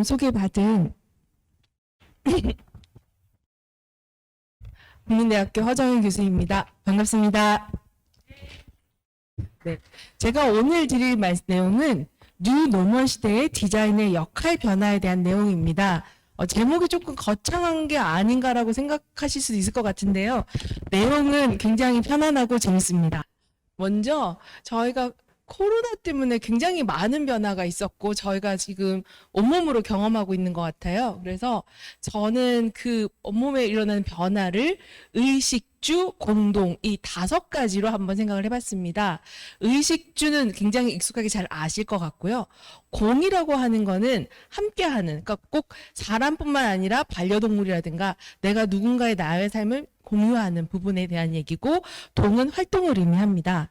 소개받은 국민대학교 허정윤 교수입니다. 반갑습니다. 네, 제가 오늘 드릴 내용은 뉴 노멀 시대의 디자인의 역할 변화에 대한 내용입니다. 제목이 조금 거창한 게 아닌가라고 생각하실 수도 있을 것 같은데요. 내용은 굉장히 편안하고 재밌습니다. 먼저 저희가 코로나 때문에 굉장히 많은 변화가 있었고 저희가 지금 온몸으로 경험하고 있는 것 같아요. 그래서 저는 그 온몸에 일어나는 변화를 의식주, 공동 이 5가지로 한번 생각을 해봤습니다. 의식주는 굉장히 익숙하게 잘 아실 것 같고요. 공이라고 하는 거는 함께하는, 그러니까 꼭 사람뿐만 아니라 반려동물이라든가 내가 누군가의 나의 삶을 공유하는 부분에 대한 얘기고, 동은 활동을 의미합니다.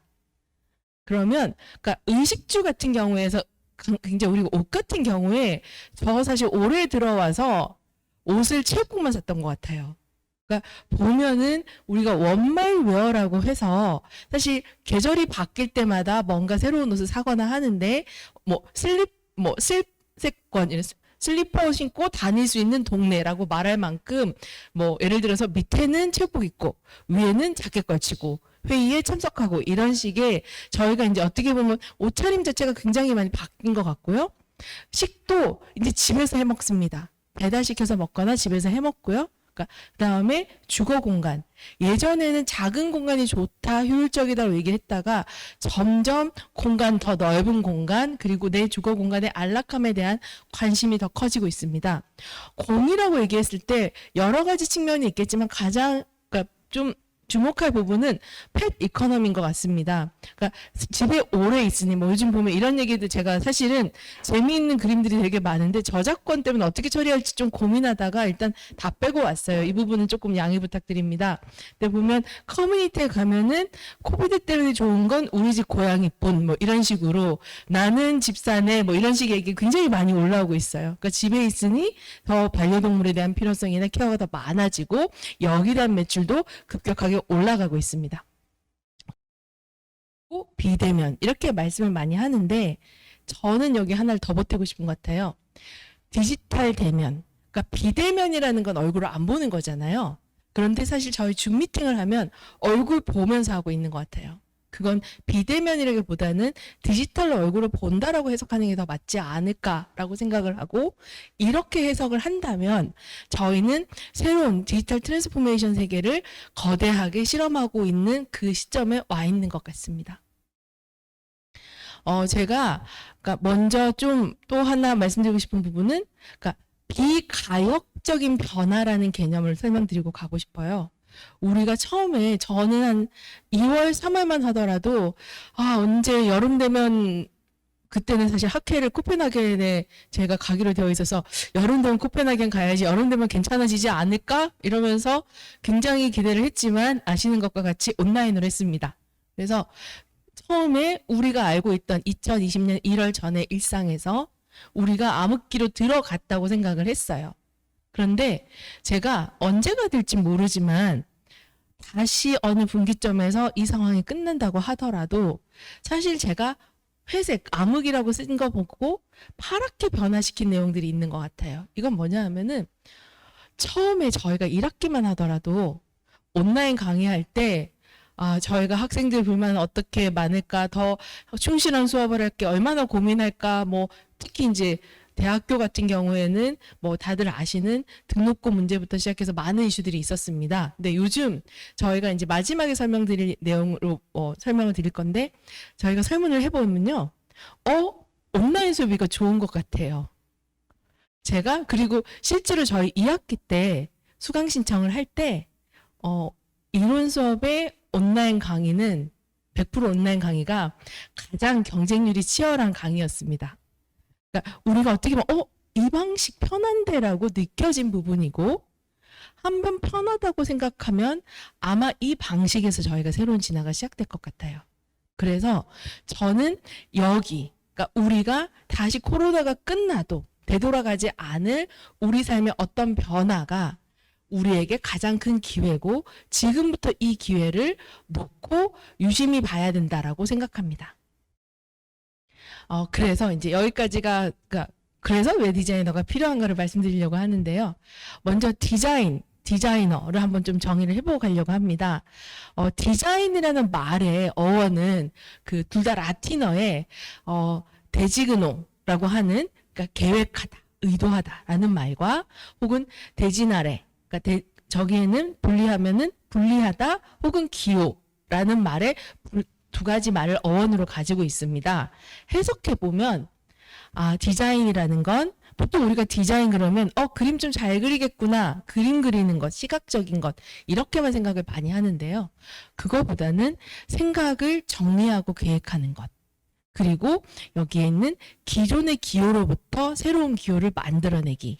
그러면 그러니까 의식주 같은 경우에서 굉장히 우리가 옷 같은 경우에 저 사실 올해 들어와서 옷을 체육복만 샀던 것 같아요. 그러니까 보면은 우리가 원마일웨어라고 해서 사실 계절이 바뀔 때마다 뭔가 새로운 옷을 사거나 하는데 슬립세권 슬리퍼 신고 다닐 수 있는 동네라고 말할 만큼 예를 들어서 밑에는 체육복 입고 위에는 자켓 걸치고 회의에 참석하고 이런 식의 저희가 이제 어떻게 보면 옷차림 자체가 굉장히 많이 바뀐 것 같고요. 식도 이제 집에서 해 먹습니다. 배달시켜서 먹거나 집에서 해 먹고요. 그다음에 주거 공간. 예전에는 작은 공간이 좋다, 효율적이다고 얘기를 했다가 점점 공간, 더 넓은 공간, 그리고 내 주거 공간의 안락함에 대한 관심이 더 커지고 있습니다. 공이라고 얘기했을 때 여러 가지 측면이 있겠지만 가장 좀 주목할 부분은 펫 이코노미인 것 같습니다. 그러니까 집에 오래 있으니 요즘 보면 이런 얘기도 제가 사실은 재미있는 그림들이 되게 많은데 저작권 때문에 어떻게 처리할지 좀 고민하다가 일단 다 빼고 왔어요. 이 부분은 조금 양해 부탁드립니다. 근데 보면 커뮤니티에 가면은 코비드 때문에 좋은 건 우리 집 고양이뿐 이런 식으로 나는 집사네 이런 식의 얘기 굉장히 많이 올라오고 있어요. 그러니까 집에 있으니 더 반려동물에 대한 필요성이나 케어가 더 많아지고 여기에 대한 매출도 급격하게 올라가고 있습니다. 비대면 이렇게 말씀을 많이 하는데 저는 여기 하나를 더 보태고 싶은 것 같아요. 디지털 대면. 그러니까 비대면이라는 건 얼굴을 안 보는 거잖아요. 그런데 사실 저희 줌 미팅을 하면 얼굴 보면서 하고 있는 것 같아요. 그건 비대면이라기보다는 디지털로 얼굴을 본다라고 해석하는 게 더 맞지 않을까라고 생각을 하고, 이렇게 해석을 한다면 저희는 새로운 디지털 트랜스포메이션 세계를 거대하게 실험하고 있는 그 시점에 와 있는 것 같습니다. 제가 먼저 좀 또 하나 말씀드리고 싶은 부분은 비가역적인 변화라는 개념을 설명드리고 가고 싶어요. 우리가 처음에 저는 한 2월, 3월만 하더라도 언제 여름 되면, 그때는 사실 학회를 코펜하겐에 제가 가기로 되어 있어서 여름 되면 코펜하겐 가야지, 여름 되면 괜찮아지지 않을까? 이러면서 굉장히 기대를 했지만 아시는 것과 같이 온라인으로 했습니다. 그래서 처음에 우리가 알고 있던 2020년 1월 전의 일상에서 우리가 암흑기로 들어갔다고 생각을 했어요. 그런데 제가 언제가 될지 모르지만 다시 어느 분기점에서 이 상황이 끝난다고 하더라도 사실 제가 회색, 암흑이라고 쓴 거 보고 파랗게 변화시킨 내용들이 있는 것 같아요. 이건 뭐냐 하면은 처음에 저희가 1학기만 하더라도 온라인 강의할 때 저희가 학생들 불만은 어떻게 많을까, 더 충실한 수업을 할 게 얼마나 고민할까, 특히 이제 대학교 같은 경우에는 다들 아시는 등록금 문제부터 시작해서 많은 이슈들이 있었습니다. 근데 요즘 저희가 이제 마지막에 설명드릴 내용으로 설명을 드릴 건데, 저희가 설문을 해보면요, 온라인 수업이가 좋은 것 같아요. 그리고 실제로 저희 2학기 때 수강 신청을 할 때 이론 수업의 온라인 강의는 100% 온라인 강의가 가장 경쟁률이 치열한 강의였습니다. 그러니까 우리가 어떻게 보면 이 방식 편한데라고 느껴진 부분이고, 한번 편하다고 생각하면 아마 이 방식에서 저희가 새로운 진화가 시작될 것 같아요. 그래서 저는 그러니까 우리가 다시 코로나가 끝나도 되돌아가지 않을 우리 삶의 어떤 변화가 우리에게 가장 큰 기회고, 지금부터 이 기회를 놓고 유심히 봐야 된다라고 생각합니다. 그래서 이제 여기까지가 그래서 왜 디자이너가 필요한가를 말씀드리려고 하는데요. 먼저 디자이너를 한번 좀 정의를 해보고 가려고 합니다. 디자인이라는 말의 어원은 그 둘 다 라틴어의 데지그노라고 하는, 그러니까 계획하다, 의도하다라는 말과, 혹은 데지나레, 그러니까 저기에는 분리하면은 분리하다 혹은 기호라는 말의 두 가지 말을 어원으로 가지고 있습니다. 해석해 보면 디자인이라는 건 보통 우리가 디자인 그러면 그림 좀 잘 그리겠구나, 그림 그리는 것, 시각적인 것, 이렇게만 생각을 많이 하는데요. 그거보다는 생각을 정리하고 계획하는 것, 그리고 여기에 있는 기존의 기호로부터 새로운 기호를 만들어내기,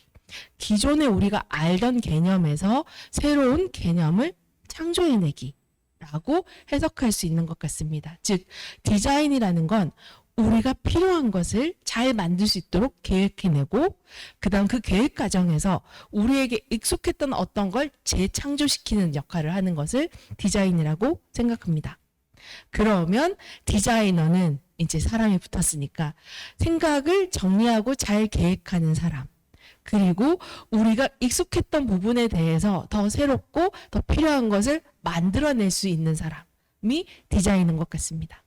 기존에 우리가 알던 개념에서 새로운 개념을 창조해내기 라고 해석할 수 있는 것 같습니다. 즉, 디자인이라는 건 우리가 필요한 것을 잘 만들 수 있도록 계획해내고, 그 다음 그 계획 과정에서 우리에게 익숙했던 어떤 걸 재창조시키는 역할을 하는 것을 디자인이라고 생각합니다. 그러면 디자이너는 이제 사람이 붙었으니까 생각을 정리하고 잘 계획하는 사람, 그리고 우리가 익숙했던 부분에 대해서 더 새롭고 더 필요한 것을 만들어낼 수 있는 사람이 디자인인 것 같습니다.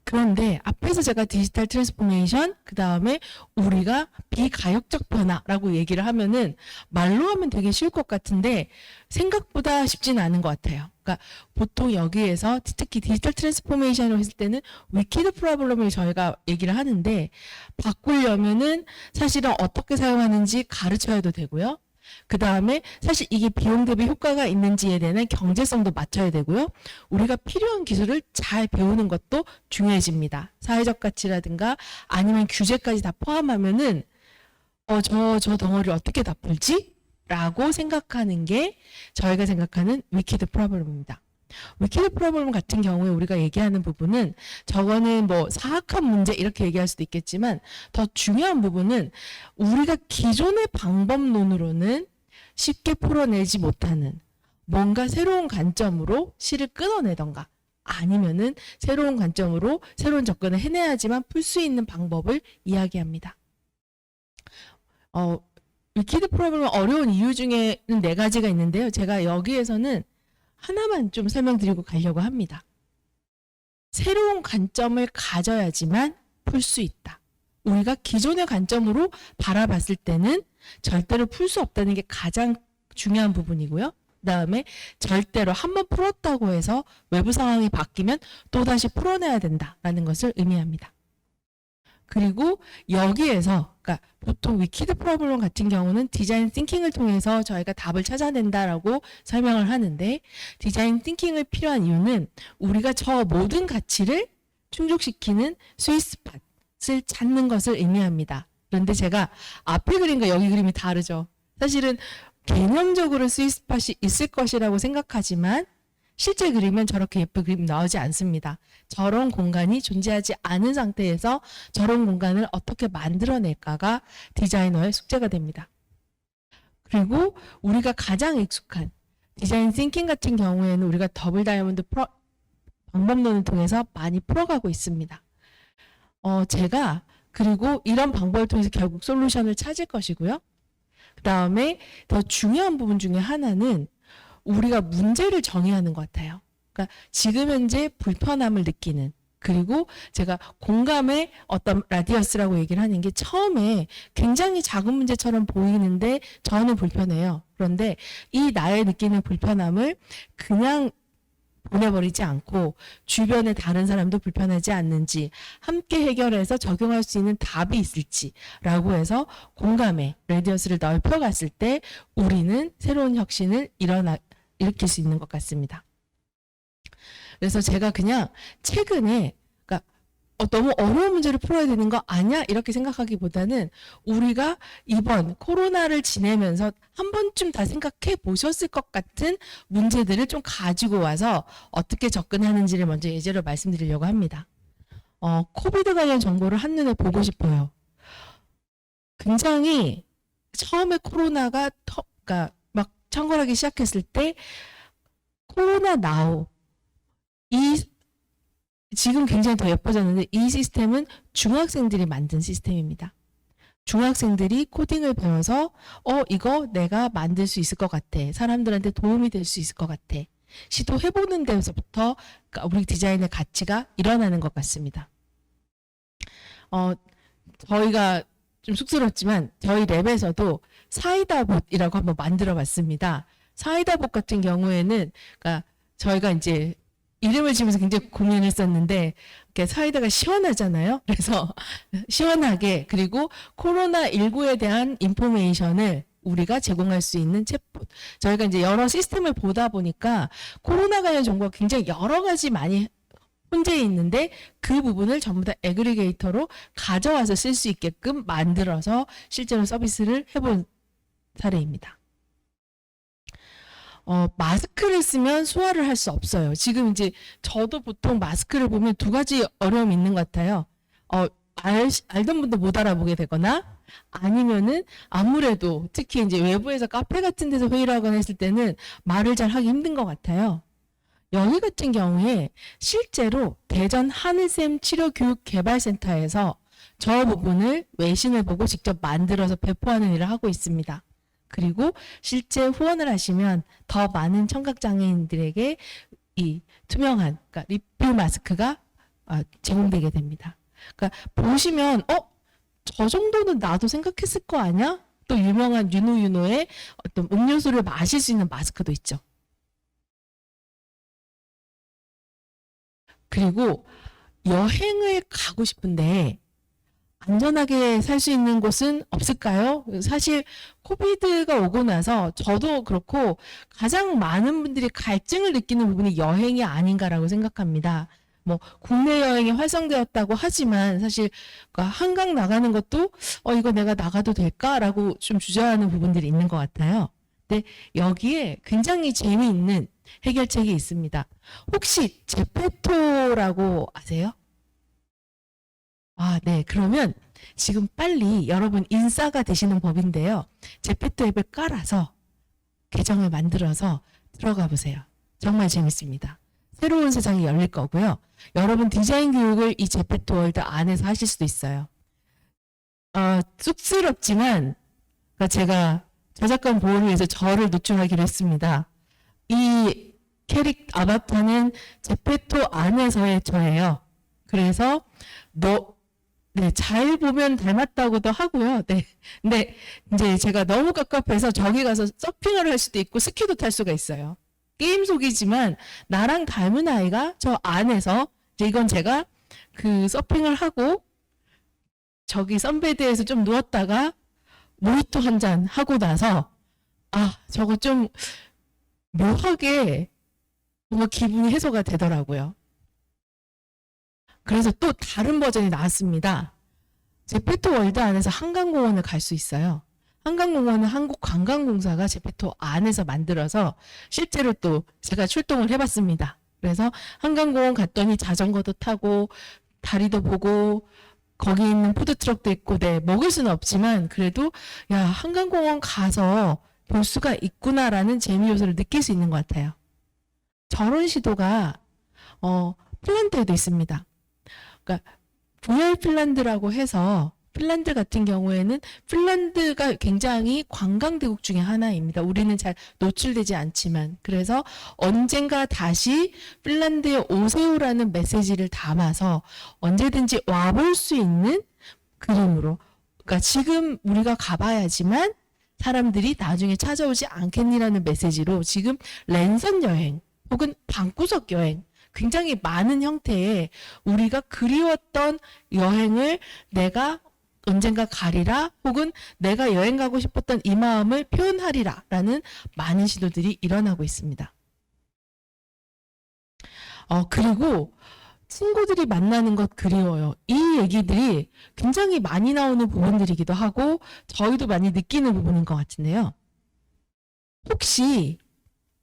그런데 앞에서 제가 디지털 트랜스포메이션, 그 다음에 우리가 비가역적 변화라고 얘기를 하면은 말로 하면 되게 쉬울 것 같은데 생각보다 쉽지는 않은 것 같아요. 그러니까 보통 여기에서 특히 디지털 트랜스포메이션을 했을 때는 위키드 프로블럼을 저희가 얘기를 하는데, 바꾸려면은 사실은 어떻게 사용하는지 가르쳐야도 되고요. 그 다음에 사실 이게 비용 대비 효과가 있는지에 대한 경제성도 맞춰야 되고요. 우리가 필요한 기술을 잘 배우는 것도 중요해집니다. 사회적 가치라든가 아니면 규제까지 다 포함하면은 저 덩어리를 어떻게 다 풀지? 라고 생각하는 게 저희가 생각하는 위키드 프로블럼입니다. 위키드 프로블럼 같은 경우에 우리가 얘기하는 부분은, 저거는 뭐 사악한 문제 이렇게 얘기할 수도 있겠지만, 더 중요한 부분은 우리가 기존의 방법론으로는 쉽게 풀어내지 못하는 뭔가 새로운 관점으로 실을 끊어내던가, 아니면은 새로운 관점으로 새로운 접근을 해내야지만 풀 수 있는 방법을 이야기합니다. 위키드 프로블럼 어려운 이유 중에는 4가지가 있는데요. 제가 여기에서는 하나만 좀 설명드리고 가려고 합니다. 새로운 관점을 가져야지만 풀 수 있다. 우리가 기존의 관점으로 바라봤을 때는 절대로 풀 수 없다는 게 가장 중요한 부분이고요. 그 다음에 절대로 한번 풀었다고 해서 외부 상황이 바뀌면 또다시 풀어내야 된다라는 것을 의미합니다. 그리고 여기에서, 그러니까 보통 위키드 프로블럼 같은 경우는 디자인 띵킹을 통해서 저희가 답을 찾아낸다라고 설명을 하는데, 디자인 띵킹을 필요한 이유는 우리가 저 모든 가치를 충족시키는 스위트스팟을 찾는 것을 의미합니다. 그런데 제가 앞에 그림과 여기 그림이 다르죠. 사실은 개념적으로 스위트스팟이 있을 것이라고 생각하지만 실제 그림은 저렇게 예쁜 그림 나오지 않습니다. 저런 공간이 존재하지 않은 상태에서 저런 공간을 어떻게 만들어낼까가 디자이너의 숙제가 됩니다. 그리고 우리가 가장 익숙한 디자인 띵킹 같은 경우에는 우리가 더블 다이아몬드 방법론을 통해서 많이 풀어가고 있습니다. 제가 그리고 이런 방법을 통해서 결국 솔루션을 찾을 것이고요. 그 다음에 더 중요한 부분 중에 하나는 우리가 문제를 정의하는 것 같아요. 그러니까 지금 현재 불편함을 느끼는, 그리고 제가 공감의 어떤 라디어스라고 얘기를 하는 게, 처음에 굉장히 작은 문제처럼 보이는데 저는 불편해요. 그런데 이 나의 느끼는 불편함을 그냥 보내버리지 않고 주변의 다른 사람도 불편하지 않는지, 함께 해결해서 적용할 수 있는 답이 있을지라고 해서 공감의 라디어스를 넓혀갔을 때 우리는 새로운 혁신을 일으킬 수 있는 것 같습니다. 그래서 제가 그냥 최근에, 그러니까 너무 어려운 문제를 풀어야 되는 거 아니야? 이렇게 생각하기보다는 우리가 이번 코로나를 지내면서 한 번쯤 다 생각해 보셨을 것 같은 문제들을 좀 가지고 와서 어떻게 접근하는지를 먼저 예제로 말씀드리려고 합니다. 코비드 관련 정보를 한눈에 보고 싶어요. 굉장히 처음에 코로나가 그러니까 막 창궐하기 시작했을 때 코로나 나우, 이 지금 굉장히 더 예뻐졌는데 이 시스템은 중학생들이 만든 시스템입니다. 중학생들이 코딩을 배워서 이거 내가 만들 수 있을 것 같아. 사람들한테 도움이 될 수 있을 것 같아. 시도해보는 데서부터 우리 디자인의 가치가 일어나는 것 같습니다. 저희가 좀 쑥스럽지만 저희 랩에서도 사이다봇이라고 한번 만들어 봤습니다. 사이다봇 같은 경우에는 그러니까 저희가 이제 이름을 지면서 굉장히 고민을 했었는데 사이다가 시원하잖아요. 그래서 시원하게 그리고 코로나19에 대한 인포메이션을 우리가 제공할 수 있는 챗봇. 저희가 이제 여러 시스템을 보다 보니까 코로나 관련 정보가 굉장히 여러 가지 많이 혼재 있는데 그 부분을 전부 다 애그리게이터로 가져와서 쓸 수 있게끔 만들어서 실제로 서비스를 해본 사례입니다. 마스크를 쓰면 소화를 할 수 없어요. 지금 이제 저도 보통 마스크를 보면 두 가지 어려움이 있는 것 같아요. 알던 분도 못 알아보게 되거나 아니면은 아무래도 특히 이제 외부에서 카페 같은 데서 회의를 하거나 했을 때는 말을 잘 하기 힘든 것 같아요. 여기 같은 경우에 실제로 대전 하늘샘 치료교육개발센터에서 저 부분을 외신을 보고 직접 만들어서 배포하는 일을 하고 있습니다. 그리고 실제 후원을 하시면 더 많은 청각장애인들에게 이 투명한 그러니까 리필 마스크가 제공되게 됩니다. 그러니까 보시면 저 정도는 나도 생각했을 거 아니야? 또 유명한 유노유노의 어떤 음료수를 마실 수 있는 마스크도 있죠. 그리고 여행을 가고 싶은데 안전하게 살 수 있는 곳은 없을까요? 사실 코비드가 오고 나서 저도 그렇고 가장 많은 분들이 갈증을 느끼는 부분이 여행이 아닌가라고 생각합니다. 뭐 국내 여행이 활성되었다고 하지만 사실 한강 나가는 것도 이거 내가 나가도 될까라고 좀 주저하는 부분들이 있는 것 같아요. 근데 여기에 굉장히 재미있는 해결책이 있습니다. 혹시 제페토라고 아세요? 네. 그러면 지금 빨리 여러분 인싸가 되시는 법인데요. 제페토 앱을 깔아서 계정을 만들어서 들어가 보세요. 정말 재밌습니다. 새로운 세상이 열릴 거고요. 여러분 디자인 교육을 이 제페토 월드 안에서 하실 수도 있어요. 쑥스럽지만 제가 저작권 보호를 위해서 저를 노출하기로 했습니다. 이 아바타는 제페토 안에서의 저예요. 그래서 잘 보면 닮았다고도 하고요. 네. 근데 이제 제가 너무 깝깝해서 저기 가서 서핑을 할 수도 있고 스키도 탈 수가 있어요. 게임 속이지만 나랑 닮은 아이가 저 안에서 이건 제가 그 서핑을 하고 저기 선베드에서 좀 누웠다가 모히또 한 잔 하고 나서 저거 좀 묘하게 뭔가 기분이 해소가 되더라고요. 그래서 또 다른 버전이 나왔습니다. 제페토 월드 안에서 한강공원을 갈 수 있어요. 한강공원은 한국관광공사가 제페토 안에서 만들어서 실제로 또 제가 출동을 해봤습니다. 그래서 한강공원 갔더니 자전거도 타고 다리도 보고 거기 있는 푸드트럭도 있고 먹을 수는 없지만 그래도 한강공원 가서 볼 수가 있구나라는 재미 요소를 느낄 수 있는 것 같아요. 저런 시도가 핀란드에도 있습니다. 그러니까 VR 핀란드라고 해서 핀란드 같은 경우에는 핀란드가 굉장히 관광대국 중에 하나입니다. 우리는 잘 노출되지 않지만 그래서 언젠가 다시 핀란드에 오세요라는 메시지를 담아서 언제든지 와볼 수 있는 그림으로 그러니까 지금 우리가 가봐야지만 사람들이 나중에 찾아오지 않겠니라는 메시지로 지금 랜선 여행 혹은 방구석 여행 굉장히 많은 형태의 우리가 그리웠던 여행을 내가 언젠가 가리라 혹은 내가 여행 가고 싶었던 이 마음을 표현하리라 라는 많은 시도들이 일어나고 있습니다. 그리고 친구들이 만나는 것 그리워요. 이 얘기들이 굉장히 많이 나오는 부분들이기도 하고 저희도 많이 느끼는 부분인 것 같은데요. 혹시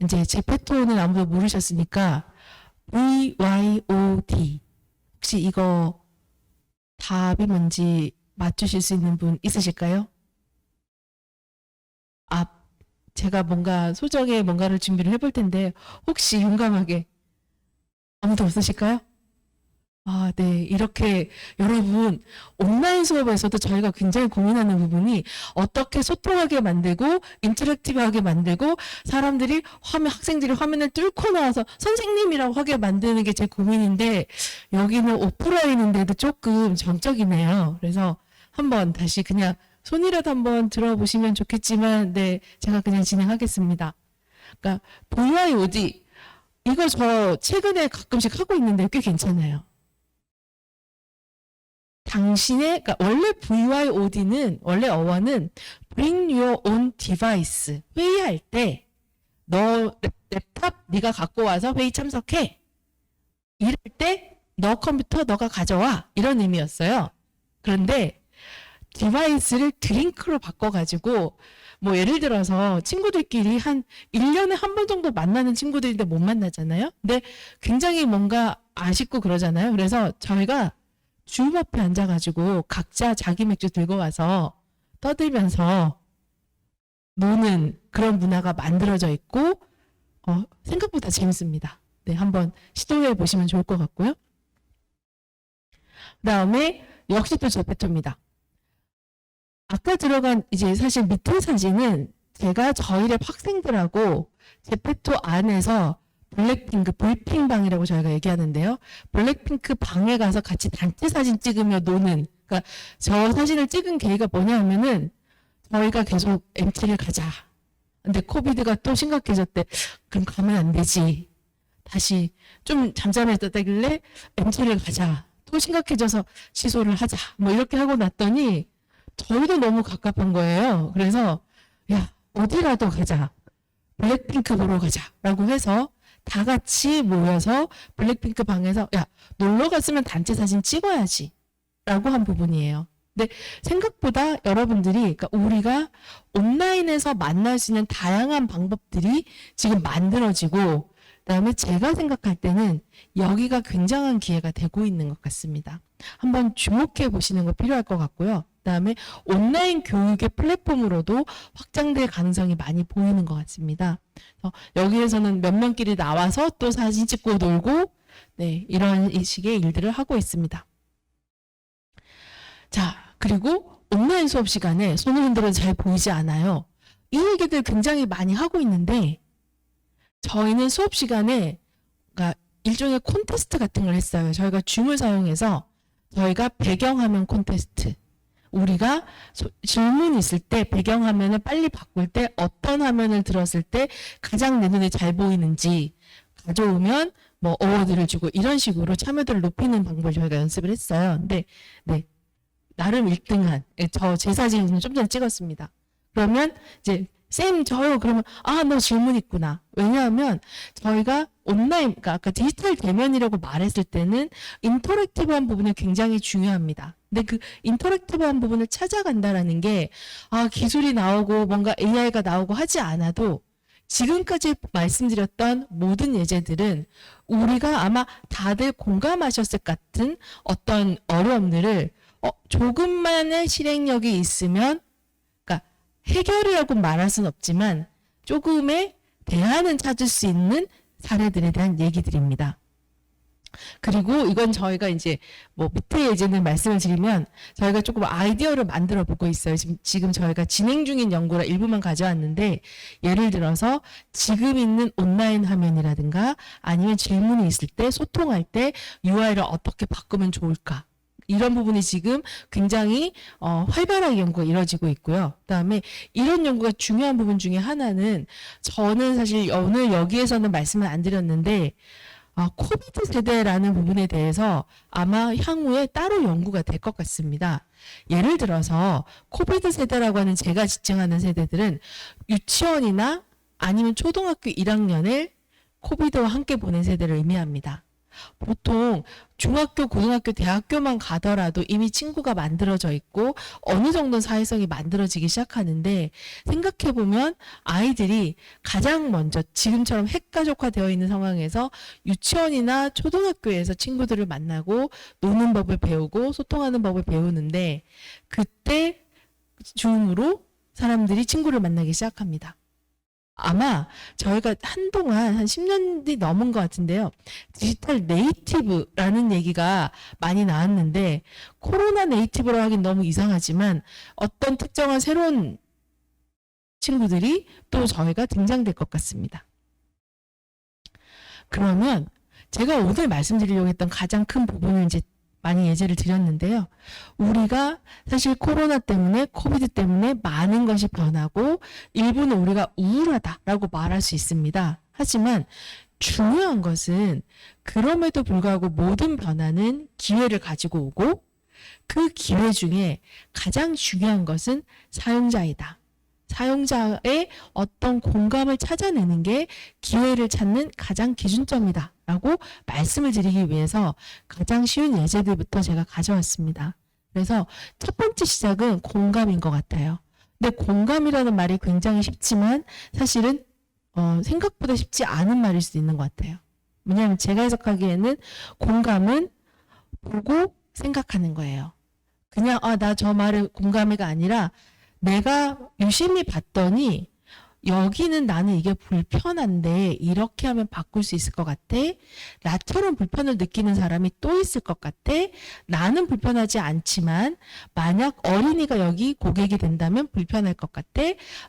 이제 제페토는 아무도 모르셨으니까 VYOD 혹시 이거 답이 뭔지 맞추실 수 있는 분 있으실까요? 제가 뭔가 소정의 뭔가를 준비를 해볼 텐데 혹시 용감하게 아무도 없으실까요? 네. 이렇게 여러분, 온라인 수업에서도 저희가 굉장히 고민하는 부분이 어떻게 소통하게 만들고, 인터랙티브하게 만들고, 사람들이 학생들이 화면을 뚫고 나와서 선생님이라고 하게 만드는 게 제 고민인데, 여기는 오프라인인데도 조금 정적이네요. 그래서 한번 다시 그냥 손이라도 한번 들어보시면 좋겠지만, 네. 제가 그냥 진행하겠습니다. 그러니까, VYOD. 이거 저 최근에 가끔씩 하고 있는데 꽤 괜찮아요. 그러니까 원래 VYOD는, 원래 어원은 Bring Your Own Device. 회의할 때, 너 랩탑 네가 갖고 와서 회의 참석해. 일할 때, 너 컴퓨터 너가 가져와. 이런 의미였어요. 그런데, 디바이스를 드링크로 바꿔가지고, 뭐 예를 들어서 친구들끼리 한 1년에 한 번 정도 만나는 친구들인데 못 만나잖아요. 근데 굉장히 뭔가 아쉽고 그러잖아요. 그래서 저희가 줌 앞에 앉아가지고 각자 자기 맥주 들고 와서 떠들면서 노는 그런 문화가 만들어져 있고, 생각보다 재밌습니다. 네, 한번 시도해 보시면 좋을 것 같고요. 그 다음에 역시 또 제페토입니다. 아까 들어간 이제 사실 밑에 사진은 제가 저희 랩 학생들하고 제페토 안에서 블랙핑크, 불핑방이라고 저희가 얘기하는데요. 블랙핑크 방에 가서 같이 단체 사진 찍으며 노는, 그러니까 저 사진을 찍은 계기가 뭐냐 하면은 저희가 계속 MT를 가자. 근데 코비드가 또 심각해졌대. 그럼 가면 안 되지. 다시 좀 잠잠해졌다길래 MT를 가자. 또 심각해져서 취소를 하자. 뭐 이렇게 하고 났더니 저희도 너무 갑갑한 거예요. 그래서 야, 어디라도 가자. 블랙핑크 보러 가자. 라고 해서 다 같이 모여서 블랙핑크 방에서 야, 놀러 갔으면 단체 사진 찍어야지. 라고 한 부분이에요. 근데 생각보다 여러분들이, 그러니까 우리가 온라인에서 만날 수 있는 다양한 방법들이 지금 만들어지고, 그다음에 제가 생각할 때는 여기가 굉장한 기회가 되고 있는 것 같습니다. 한번 주목해 보시는 거 필요할 것 같고요. 그다음에 온라인 교육의 플랫폼으로도 확장될 가능성이 많이 보이는 것 같습니다. 여기에서는 몇 명끼리 나와서 또 사진 찍고 놀고, 네, 이런 식의 일들을 하고 있습니다. 자, 그리고 온라인 수업 시간에 손을 흔들어도 잘 보이지 않아요. 이 얘기들 굉장히 많이 하고 있는데, 저희는 수업 시간에 그러니까 일종의 콘테스트 같은 걸 했어요. 저희가 줌을 사용해서 저희가 배경화면 콘테스트, 우리가 질문이 있을 때 배경화면을 빨리 바꿀 때 어떤 화면을 들었을 때 가장 내 눈에 잘 보이는지 가져오면 뭐 어워드를 주고 이런 식으로 참여도를 높이는 방법을 저희가 연습을 했어요. 근데 네, 나름 1등한 제 사진을 좀 전에 찍었습니다. 그러면 이제 쌤 저요 그러면 너 질문 있구나. 왜냐하면 저희가 온라인, 그러니까 아까 디지털 대면이라고 말했을 때는 인터랙티브한 부분이 굉장히 중요합니다. 근데 그 인터랙티브한 부분을 찾아간다라는 게 기술이 나오고 뭔가 AI가 나오고 하지 않아도 지금까지 말씀드렸던 모든 예제들은 우리가 아마 다들 공감하셨을 것 같은 어떤 어려움들을 조금만의 실행력이 있으면, 그러니까 해결이라고 말할 수는 없지만 조금의 대안은 찾을 수 있는 사례들에 대한 얘기들입니다. 그리고 이건 저희가 이제 뭐 밑에 예제는 말씀을 드리면 저희가 조금 아이디어를 만들어 보고 있어요. 지금 저희가 진행 중인 연구라 일부만 가져왔는데, 예를 들어서 지금 있는 온라인 화면이라든가 아니면 질문이 있을 때 소통할 때 UI를 어떻게 바꾸면 좋을까, 이런 부분이 지금 굉장히 활발하게 연구가 이루어지고 있고요. 그다음에 이런 연구가 중요한 부분 중에 하나는, 저는 사실 오늘 여기에서는 말씀을 안 드렸는데 코비드 세대라는 부분에 대해서 아마 향후에 따로 연구가 될 것 같습니다. 예를 들어서 코비드 세대라고 하는 제가 지칭하는 세대들은 유치원이나 아니면 초등학교 1학년을 코비드와 함께 보낸 세대를 의미합니다. 보통 중학교, 고등학교, 대학교만 가더라도 이미 친구가 만들어져 있고 어느 정도 사회성이 만들어지기 시작하는데, 생각해보면 아이들이 가장 먼저 지금처럼 핵가족화되어 있는 상황에서 유치원이나 초등학교에서 친구들을 만나고 노는 법을 배우고 소통하는 법을 배우는데, 그때 줌으로 사람들이 친구를 만나기 시작합니다. 아마 저희가 한동안 한 10년이 넘은 것 같은데요. 디지털 네이티브라는 얘기가 많이 나왔는데 코로나 네이티브라고 하긴 너무 이상하지만 어떤 특정한 새로운 친구들이 또 저희가 등장될 것 같습니다. 그러면 제가 오늘 말씀드리려고 했던 가장 큰 부분을 이제 많이 예제를 드렸는데요. 우리가 사실 코로나 때문에 코비드 때문에 많은 것이 변하고 일부는 우리가 우울하다라고 말할 수 있습니다. 하지만 중요한 것은 그럼에도 불구하고 모든 변화는 기회를 가지고 오고 그 기회 중에 가장 중요한 것은 사용자이다. 사용자의 어떤 공감을 찾아내는 게 기회를 찾는 가장 기준점이다 라고 말씀을 드리기 위해서 가장 쉬운 예제들부터 제가 가져왔습니다. 그래서 첫 번째 시작은 공감인 것 같아요. 근데 공감이라는 말이 굉장히 쉽지만 사실은 생각보다 쉽지 않은 말일 수도 있는 것 같아요. 왜냐하면 제가 해석하기에는 공감은 보고 생각하는 거예요. 그냥 나 저 말에 공감해가 아니라 내가 유심히 봤더니 여기는 나는 이게 불편한데 이렇게 하면 바꿀 수 있을 것 같아. 나처럼 불편을 느끼는 사람이 또 있을 것 같아. 나는 불편하지 않지만 만약 어린이가 여기 고객이 된다면 불편할 것 같아.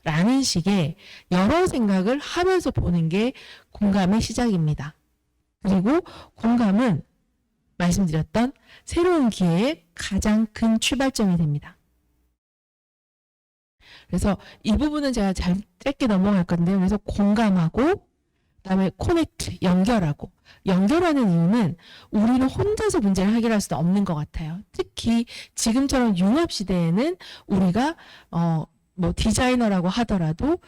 라는 식의 여러 생각을 하면서 보는 게 공감의 시작입니다. 그리고 공감은 말씀드렸던 새로운 기회의 가장 큰 출발점이 됩니다. 그래서 이 부분은 제가 짧게 넘어갈 건데요. 그래서 공감하고 그다음에 커넥트, 연결하고 연결하는 이유는 우리는 혼자서 문제를 해결할 수는 없는 것 같아요. 특히 지금처럼 융합 시대에는 우리가 뭐 디자이너라고 하더라도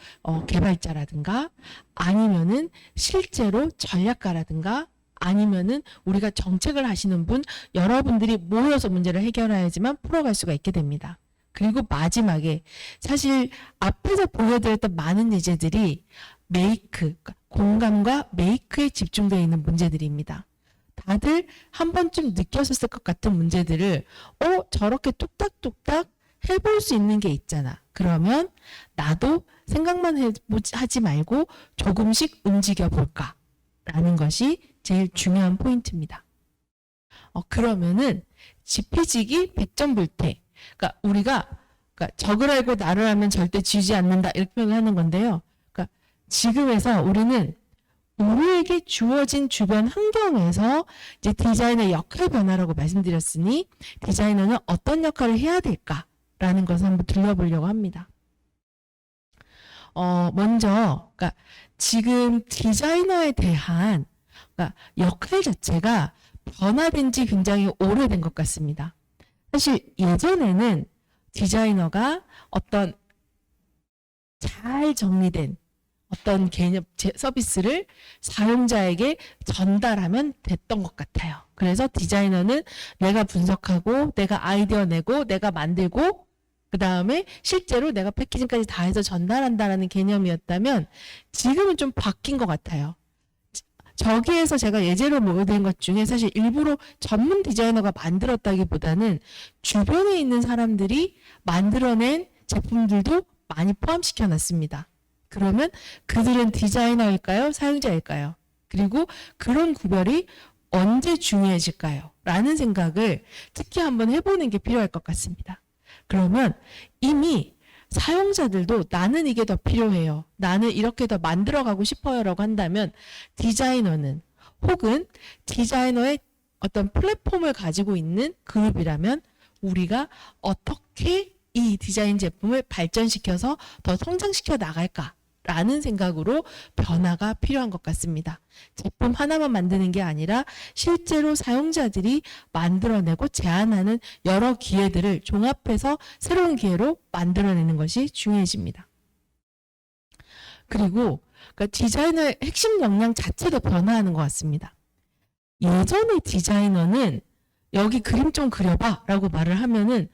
개발자라든가 아니면은 실제로 전략가라든가 아니면은 우리가 정책을 하시는 분 여러분들이 모여서 문제를 해결해야지만 풀어갈 수가 있게 됩니다. 그리고 마지막에 사실 앞에서 보여드렸던 많은 예제들이 메이크, 공감과 메이크에 집중되어 있는 문제들입니다. 다들 한 번쯤 느꼈었을 것 같은 문제들을 저렇게 뚝딱뚝딱 해볼 수 있는 게 있잖아. 그러면 나도 생각만 하지 말고 조금씩 움직여 볼까? 라는 것이 제일 중요한 포인트입니다. 그러면은 지피지기 백전불태. 그러니까 우리가 적을 알고 나를 알면 절대 지지 않는다 이렇게 표현하는 건데요. 그러니까 지금에서 우리는 우리에게 주어진 주변 환경에서 이제 디자인의 역할 변화라고 말씀드렸으니 디자이너는 어떤 역할을 해야 될까라는 것을 한번 들려보려고 합니다. 먼저 그러니까 지금 디자이너에 대한 그러니까 역할 자체가 변화된 지 굉장히 오래된 것 같습니다. 사실 예전에는 디자이너가 어떤 잘 정리된 어떤 개념 서비스를 사용자에게 전달하면 됐던 것 같아요. 그래서 디자이너는 내가 분석하고 내가 아이디어 내고 내가 만들고 그 다음에 실제로 내가 패키징까지 다 해서 전달한다라는 개념이었다면 지금은 좀 바뀐 것 같아요. 저기에서 제가 예제로 보여드린 것 중에 사실 일부러 전문 디자이너가 만들었다기보다는 주변에 있는 사람들이 만들어낸 제품들도 많이 포함시켜 놨습니다. 그러면 그들은 디자이너일까요? 사용자일까요? 그리고 그런 구별이 언제 중요해질까요? 라는 생각을 특히 한번 해보는 게 필요할 것 같습니다. 그러면 이미 사용자들도 나는 이게 더 필요해요. 나는 이렇게 더 만들어가고 싶어요. 라고 한다면 디자이너는 혹은 디자이너의 어떤 플랫폼을 가지고 있는 그룹이라면 우리가 어떻게 이 디자인 제품을 발전시켜서 더 성장시켜 나갈까? 라는 생각으로 변화가 필요한 것 같습니다. 제품 하나만 만드는 게 아니라 실제로 사용자들이 만들어내고 제안하는 여러 기회들을 종합해서 새로운 기회로 만들어내는 것이 중요해집니다. 그리고 그러니까 디자이너의 핵심 역량 자체도 변화하는 것 같습니다. 예전에 디자이너는 여기 그림 좀 그려봐 라고 말을 하면은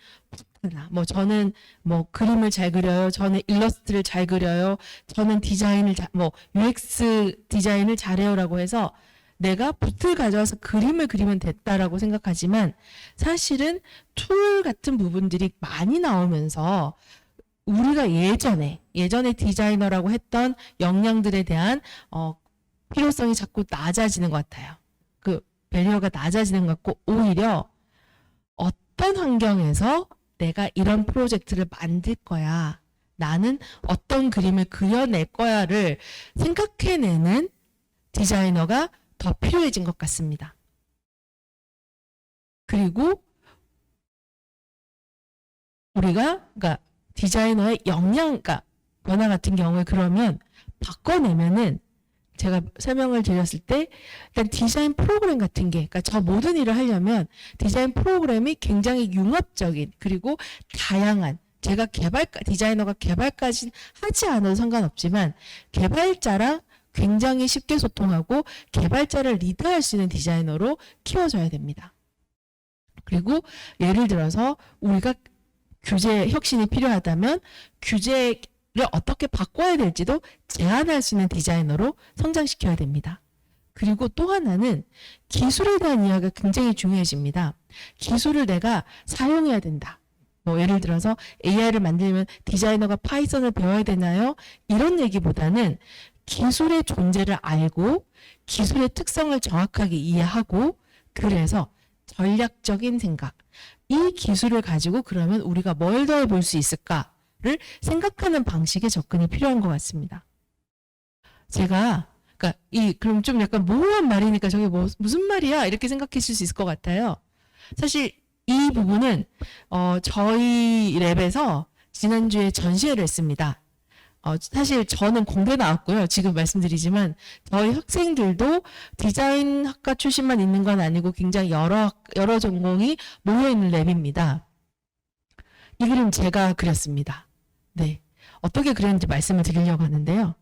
뭐 저는 뭐 그림을 잘 그려요. 저는 일러스트를 잘 그려요. 저는 디자인을 뭐 UX 디자인을 잘해요라고 해서 내가 붓을 가져와서 그림을 그리면 됐다라고 생각하지만 사실은 툴 같은 부분들이 많이 나오면서 우리가 예전에 디자이너라고 했던 역량들에 대한 필요성이 자꾸 낮아지는 것 같아요. 그 배리어가 낮아지는 것 같고, 오히려 어떤 환경에서 내가 이런 프로젝트를 만들 거야, 나는 어떤 그림을 그려낼 거야를 생각해내는 디자이너가 더 필요해진 것 같습니다. 그리고 우리가 그러니까 디자이너의 역량, 그러니까 변화 같은 경우에 그러면 바꿔내면은, 제가 설명을 드렸을 때 일단 디자인 프로그램 같은 게, 그러니까 저 모든 일을 하려면 디자인 프로그램이 굉장히 융합적인, 그리고 다양한, 제가 디자이너가 개발까지는 하지 않아도 상관없지만 개발자랑 굉장히 쉽게 소통하고 개발자를 리드할 수 있는 디자이너로 키워줘야 됩니다. 그리고 예를 들어서 우리가 규제 혁신이 필요하다면 규제를 어떻게 바꿔야 될지도 제안할 수 있는 디자이너로 성장시켜야 됩니다. 그리고 또 하나는 기술에 대한 이야기가 굉장히 중요해집니다. 기술을 내가 사용해야 된다. 뭐 예를 들어서 AI를 만들면 디자이너가 파이썬을 배워야 되나요? 이런 얘기보다는 기술의 존재를 알고 기술의 특성을 정확하게 이해하고, 그래서 전략적인 생각, 이 기술을 가지고 그러면 우리가 뭘 더 해볼 수 있을까를 생각하는 방식의 접근이 필요한 것 같습니다. 제가 그러니까 그럼 좀 약간 모호한 말이니까 저게 무슨 말이야 이렇게 생각하실 수 있을 것 같아요. 사실 이 부분은 저희 랩에서 지난주에 전시회를 했습니다. 사실 저는 공대 나왔고요. 지금 말씀드리지만 저희 학생들도 디자인학과 출신만 있는 건 아니고 굉장히 여러 전공이 모여있는 랩입니다. 이 그림 제가 그렸습니다. 네, 어떻게 그렸는지 말씀을 드리려고 하는데요.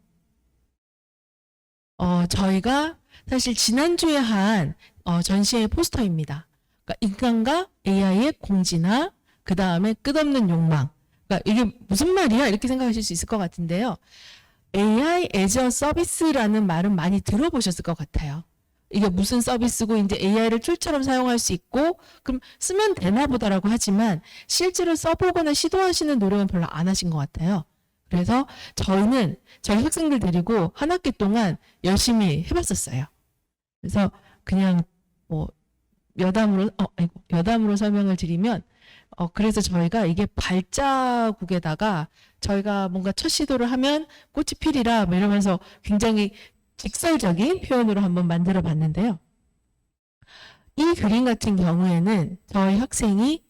저희가 사실 지난주에 한 전시회 포스터입니다. 그러니까 인간과 AI의 공진화, 그 다음에 끝없는 욕망. 그러니까 이게 무슨 말이야? 이렇게 생각하실 수 있을 것 같은데요. AI as a service라는 말은 많이 들어보셨을 것 같아요. 이게 무슨 서비스고 이제 AI를 툴처럼 사용할 수 있고 그럼 쓰면 되나 보다라고 하지만 실제로 써보거나 시도하시는 노력은 별로 안 하신 것 같아요. 그래서 저희는 저희 학생들 데리고 한 학기 동안 열심히 해봤었어요. 그래서 그냥 뭐 여담으로 설명을 드리면 그래서 저희가 이게 발자국에다가 저희가 뭔가 첫 시도를 하면 꽃이 피리라 뭐 이러면서 굉장히 직설적인 표현으로 한번 만들어 봤는데요. 이 그림 같은 경우에는 저희 학생이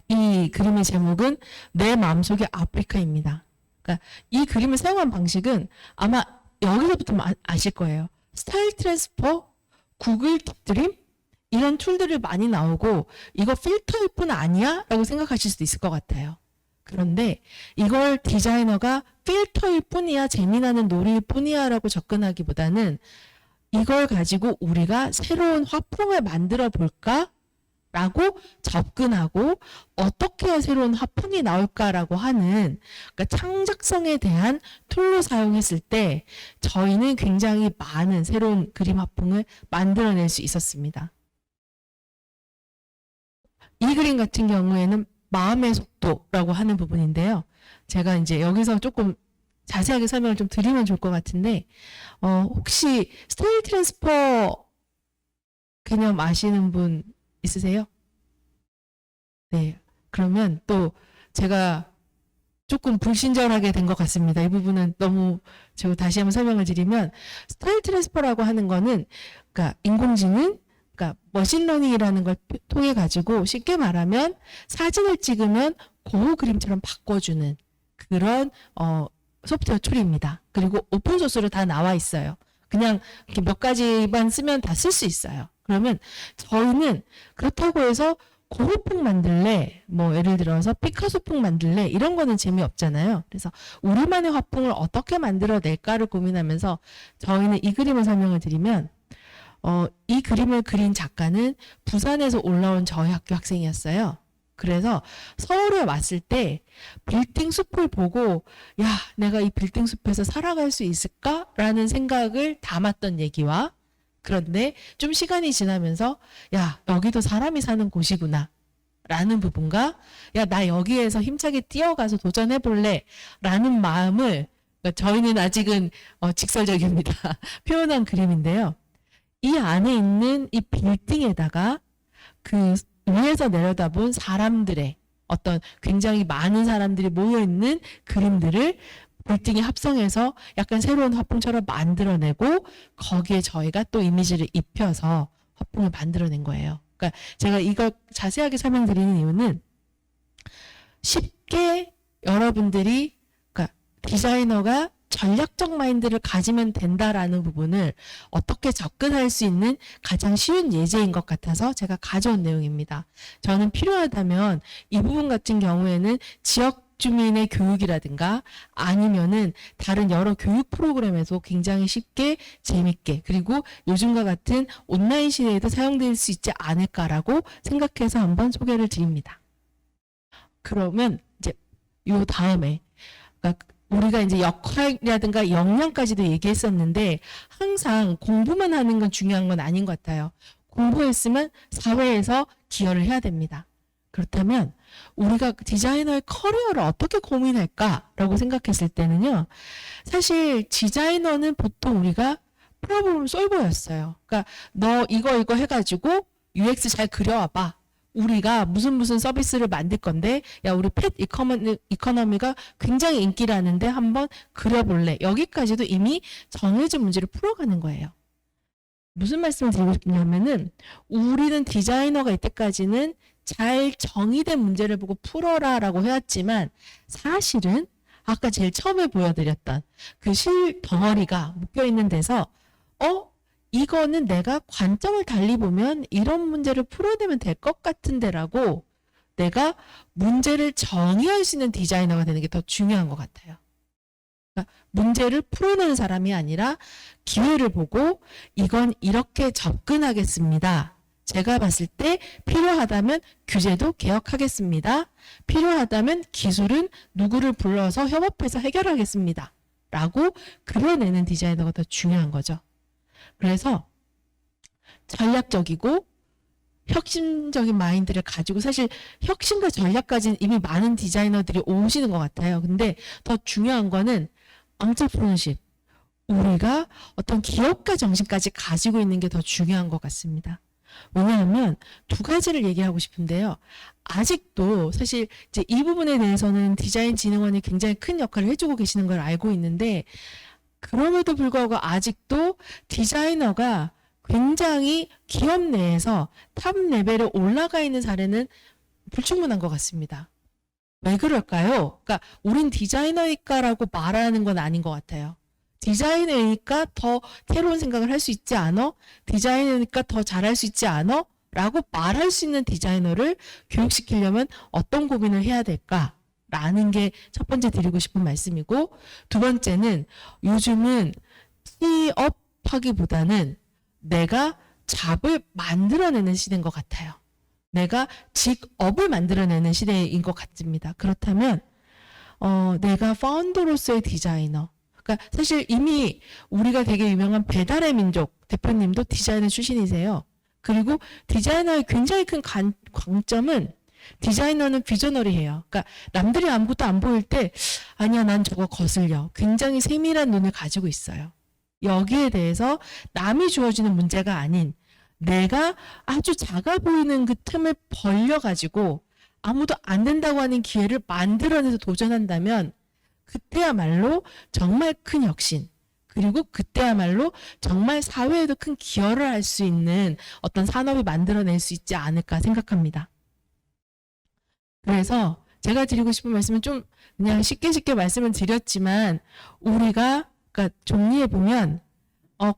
이 그림의 제목은 내 마음속의 아프리카입니다. 그러니까 이 그림을 사용한 방식은 아마 여기서부터 아실 거예요. 스타일 트랜스퍼, 구글 딥드림 이런 툴들이 많이 나오고 이거 필터일 뿐 아니야? 라고 생각하실 수도 있을 것 같아요. 그런데 이걸 디자이너가 필터일 뿐이야, 재미나는 놀이일 뿐이야 라고 접근하기보다는 이걸 가지고 우리가 새로운 화풍을 만들어 볼까? 라고 접근하고 어떻게 해야 새로운 화풍이 나올까라고 하는, 그러니까 창작성에 대한 툴로 사용했을 때 저희는 굉장히 많은 새로운 그림 화풍을 만들어낼 수 있었습니다. 이 그림 같은 경우에는 마음의 속도라고 하는 부분인데요. 제가 이제 여기서 조금 자세하게 설명을 좀 드리면 좋을 것 같은데, 혹시 스타일 트랜스퍼 개념 아시는 분 있으세요? 네. 그러면 또 제가 조금 불친절하게 된 것 같습니다. 이 부분은 너무 제가 다시 한번 설명을 드리면 스타일 트랜스퍼라고 하는 거는 그러니까 인공지능, 그러니까 머신러닝이라는 걸 통해 가지고 쉽게 말하면 사진을 찍으면 그 그림처럼 바꿔주는 그런 소프트웨어 툴입니다. 그리고 오픈 소스로 다 나와 있어요. 그냥 이렇게 몇 가지만 쓰면 다 쓸 수 있어요. 그러면 저희는 그렇다고 해서 고흐풍 만들래, 뭐 예를 들어서 피카소풍 만들래 이런 거는 재미없잖아요. 그래서 우리만의 화풍을 어떻게 만들어낼까를 고민하면서 저희는 이 그림을 설명을 드리면 이 그림을 그린 작가는 부산에서 올라온 저희 학교 학생이었어요. 그래서 서울에 왔을 때 빌딩 숲을 보고 야, 내가 이 빌딩 숲에서 살아갈 수 있을까라는 생각을 담았던 얘기와, 그런데 좀 시간이 지나면서 야, 여기도 사람이 사는 곳이구나 라는 부분과 야, 나 여기에서 힘차게 뛰어가서 도전해볼래 라는 마음을 그러니까 저희는 아직은 직설적입니다. 표현한 그림인데요. 이 안에 있는 이 빌딩에다가 그 위에서 내려다본 사람들의 어떤 굉장히 많은 사람들이 모여있는 그림들을 빌딩에 합성해서 약간 새로운 화풍처럼 만들어내고 거기에 저희가 또 이미지를 입혀서 화풍을 만들어낸 거예요. 그러니까 제가 이걸 자세하게 설명드리는 이유는 쉽게 여러분들이 그러니까 디자이너가 전략적 마인드를 가지면 된다라는 부분을 어떻게 접근할 수 있는 가장 쉬운 예제인 것 같아서 제가 가져온 내용입니다. 저는 필요하다면 이 부분 같은 경우에는 지역 주민의 교육이라든가 아니면은 다른 여러 교육 프로그램에서 굉장히 쉽게 재밌게 그리고 요즘과 같은 온라인 시대에도 사용될 수 있지 않을까라고 생각해서 한번 소개를 드립니다. 그러면 이제 요 다음에 그러니까 우리가 이제 역할이라든가 역량까지도 얘기했었는데 항상 공부만 하는 건 중요한 건 아닌 것 같아요. 공부했으면 사회에서 기여를 해야 됩니다. 그렇다면 우리가 디자이너의 커리어를 어떻게 고민할까라고 생각했을 때는요. 사실 디자이너는 보통 우리가 프로블럼 솔버였어요. 그러니까 너 이거 해가지고 UX 잘 그려와봐. 우리가 무슨 서비스를 만들 건데 야 우리 펫 이코노미가 굉장히 인기라는데 한번 그려볼래. 여기까지도 이미 정해진 문제를 풀어가는 거예요. 무슨 말씀을 드리고 싶냐면은 우리는 디자이너가 이때까지는 잘 정의된 문제를 보고 풀어라 라고 해왔지만 사실은 아까 제일 처음에 보여드렸던 그 실 덩어리가 묶여있는 데서 이거는 내가 관점을 달리 보면 이런 문제를 풀어내면 될 것 같은데 라고 내가 문제를 정의할 수 있는 디자이너가 되는 게 더 중요한 것 같아요. 그러니까 문제를 풀어내는 사람이 아니라 기회를 보고 이건 이렇게 접근하겠습니다. 제가 봤을 때 필요하다면 규제도 개혁하겠습니다. 필요하다면 기술은 누구를 불러서 협업해서 해결하겠습니다. 라고 그려내는 디자이너가 더 중요한 거죠. 그래서 전략적이고 혁신적인 마인드를 가지고 사실 혁신과 전략까지는 이미 많은 디자이너들이 오시는 것 같아요. 근데 더 중요한 거는 entrepreneurship. 우리가 어떤 기업가 정신까지 가지고 있는 게 더 중요한 것 같습니다. 왜냐하면 두 가지를 얘기하고 싶은데요. 아직도 사실 이제 이 부분에 대해서는 디자인진흥원이 굉장히 큰 역할을 해주고 계시는 걸 알고 있는데 그럼에도 불구하고 아직도 디자이너가 굉장히 기업 내에서 탑 레벨에 올라가 있는 사례는 불충분한 것 같습니다. 왜 그럴까요? 그러니까 우린 디자이너니까라고 말하는 건 아닌 것 같아요. 디자이너니까 더 새로운 생각을 할 수 있지 않아? 디자이너니까 더 잘할 수 있지 않아? 라고 말할 수 있는 디자이너를 교육시키려면 어떤 고민을 해야 될까? 라는 게 첫 번째 드리고 싶은 말씀이고 두 번째는 요즘은 취업하기보다는 내가 잡을 만들어내는 시대인 것 같아요. 내가 직업을 만들어내는 시대인 것 같습니다. 그렇다면 내가 파운더로서의 디자이너 그러니까 사실 이미 우리가 되게 유명한 배달의 민족 대표님도 디자이너 출신이세요. 그리고 디자이너의 굉장히 큰 강점은 디자이너는 비저너리해요. 그러니까 남들이 아무것도 안 보일 때 아니야 난 저거 거슬려. 굉장히 세밀한 눈을 가지고 있어요. 여기에 대해서 남이 주어지는 문제가 아닌 내가 아주 작아 보이는 그 틈을 벌려가지고 아무도 안 된다고 하는 기회를 만들어내서 도전한다면 그때야말로 정말 큰 혁신 그리고 그때야말로 정말 사회에도 큰 기여를 할 수 있는 어떤 산업이 만들어낼 수 있지 않을까 생각합니다. 그래서 제가 드리고 싶은 말씀은 좀 그냥 쉽게 말씀을 드렸지만 우리가 그러니까 종이에 보면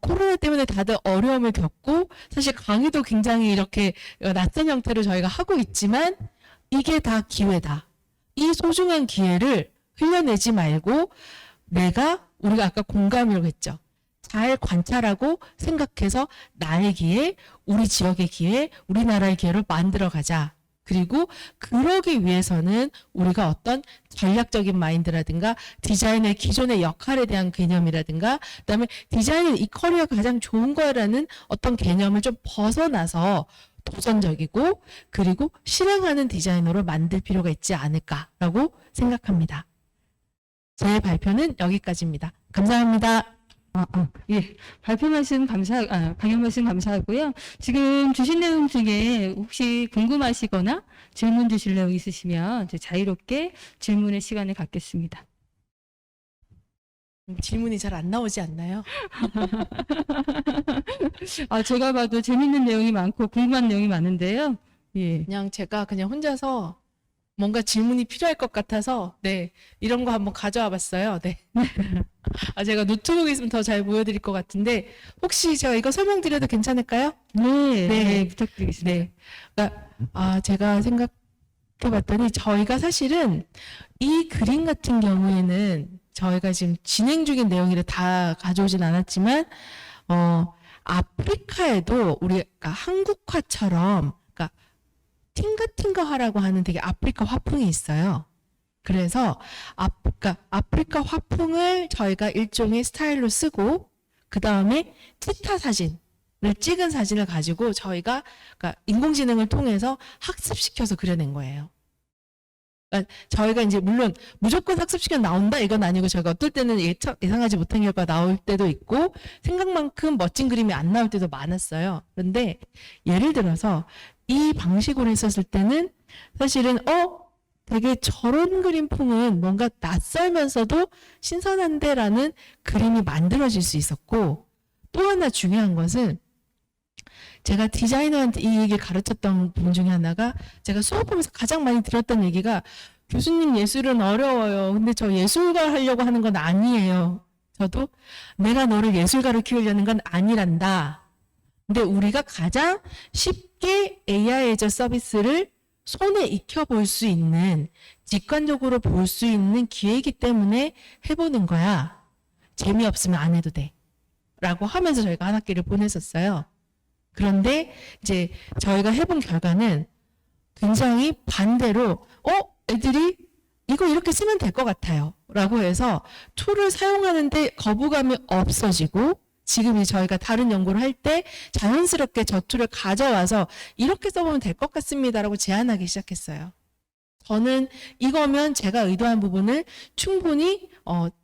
코로나 때문에 다들 어려움을 겪고 사실 강의도 굉장히 이렇게 낯선 형태로 저희가 하고 있지만 이게 다 기회다. 이 소중한 기회를 흘려내지 말고 우리가 아까 공감이라고 했죠. 잘 관찰하고 생각해서 나의 기회, 우리 지역의 기회, 우리나라의 기회를 만들어가자. 그리고 그러기 위해서는 우리가 어떤 전략적인 마인드라든가 디자인의 기존의 역할에 대한 개념이라든가 그다음에 디자인은 이 커리어가 가장 좋은 거라는 어떤 개념을 좀 벗어나서 도전적이고 그리고 실행하는 디자이너로 만들 필요가 있지 않을까라고 생각합니다. 제 발표는 여기까지입니다. 감사합니다. 예. 발표 말씀 강연 말씀 감사하고요. 지금 주신 내용 중에 혹시 궁금하시거나 질문 주실 내용 있으시면 이제 자유롭게 질문의 시간을 갖겠습니다. 질문이 잘 안 나오지 않나요? 제가 봐도 재밌는 내용이 많고 궁금한 내용이 많은데요. 예. 그냥 제가 그냥 혼자서 뭔가 질문이 필요할 것 같아서 네 이런 거 한번 가져와 봤어요. 네. 제가 노트북 있으면 더 잘 보여드릴 것 같은데 혹시 제가 이거 설명드려도 괜찮을까요? 네, 네. 부탁드리겠습니다. 네. 그러니까 제가 생각해봤더니 저희가 사실은 이 그림 같은 경우에는 저희가 지금 진행 중인 내용이라 다 가져오진 않았지만 아프리카에도 우리가 한국화처럼 그러니까 팅가팅가화라고 하는 되게 아프리카 화풍이 있어요. 그래서 그러니까 아프리카 화풍을 저희가 일종의 스타일로 쓰고 그 다음에 치타 사진을 찍은 사진을 가지고 저희가 그러니까 인공지능을 통해서 학습시켜서 그려낸 거예요. 그러니까 저희가 이제 물론 무조건 학습시켜 나온다 이건 아니고 저희가 어떨 때는 예상하지 못한 결과가 나올 때도 있고 생각만큼 멋진 그림이 안 나올 때도 많았어요. 그런데 예를 들어서 이 방식으로 했었을 때는 사실은 되게 저런 그림풍은 뭔가 낯설면서도 신선한데라는 그림이 만들어질 수 있었고 또 하나 중요한 것은 제가 디자이너한테 이 얘기를 가르쳤던 분 중에 하나가 제가 수업하면서 가장 많이 들었던 얘기가 교수님 예술은 어려워요. 근데 저 예술가 하려고 하는 건 아니에요. 저도 내가 너를 예술가로 키우려는 건 아니란다. 근데 우리가 가장 쉽게 AI 애저 서비스를 손에 익혀볼 수 있는 직관적으로 볼 수 있는 기회이기 때문에 해보는 거야. 재미없으면 안 해도 돼. 라고 하면서 저희가 한 학기를 보냈었어요. 그런데 이제 저희가 해본 결과는 굉장히 반대로 애들이 이거 이렇게 쓰면 될 것 같아요 라고 해서 툴을 사용하는데 거부감이 없어지고 지금 저희가 다른 연구를 할 때 자연스럽게 저 툴을 가져와서 이렇게 써보면 될 것 같습니다라고 제안하기 시작했어요. 저는 이거면 제가 의도한 부분을 충분히